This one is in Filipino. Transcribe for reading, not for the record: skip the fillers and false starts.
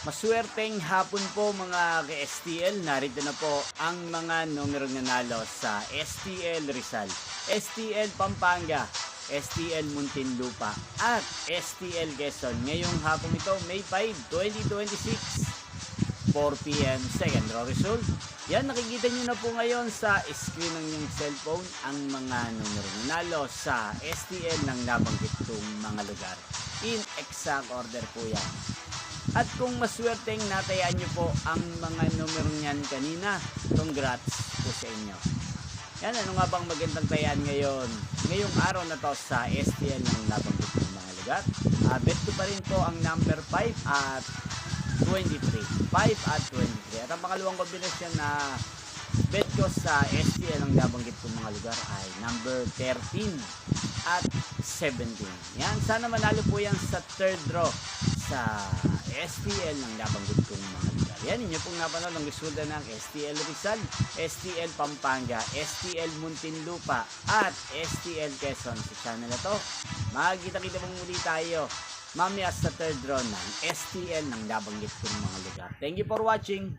Maswerteng hapon po mga ka-STL. Narito na po ang mga numerong nanalo sa STL Rizal, STL Pampanga, STL Muntinlupa at STL Quezon. Ngayong hapon ito, May 5, 2026, 4 p.m. second draw result. Yan, nakikita nyo na po ngayon sa screen ng inyong cellphone ang mga numerong nanalo sa STL ng nabanggit kong mga lugar. In exact order po yan. At kung maswerteng natayaan nyo po ang mga numero niyan kanina, congrats po sa inyo. Yan, ano nga bang magandang tayaan ngayon? Ngayong araw na to sa STL ng nabanggit ng mga lugar. Bet ko pa rin po ang number 5 at 23. 5 at 23. At ang pangalawang kombinasyon na bet ko sa STL ng nabanggit kong mga lugar ay number 13 at 17. Yan, sana manalo po yan sa third draw sa STL ng nabanggit kong mga lugar. Yan, inyo pong napanood ang resulta ng STL Rizal, STL Pampanga, STL Muntinlupa at STL Quezon. Sa channel na to, makikita-kita pong muli tayo mamaya sa third draw ng STL ng nabanggit kong mga lugar. Thank you for watching.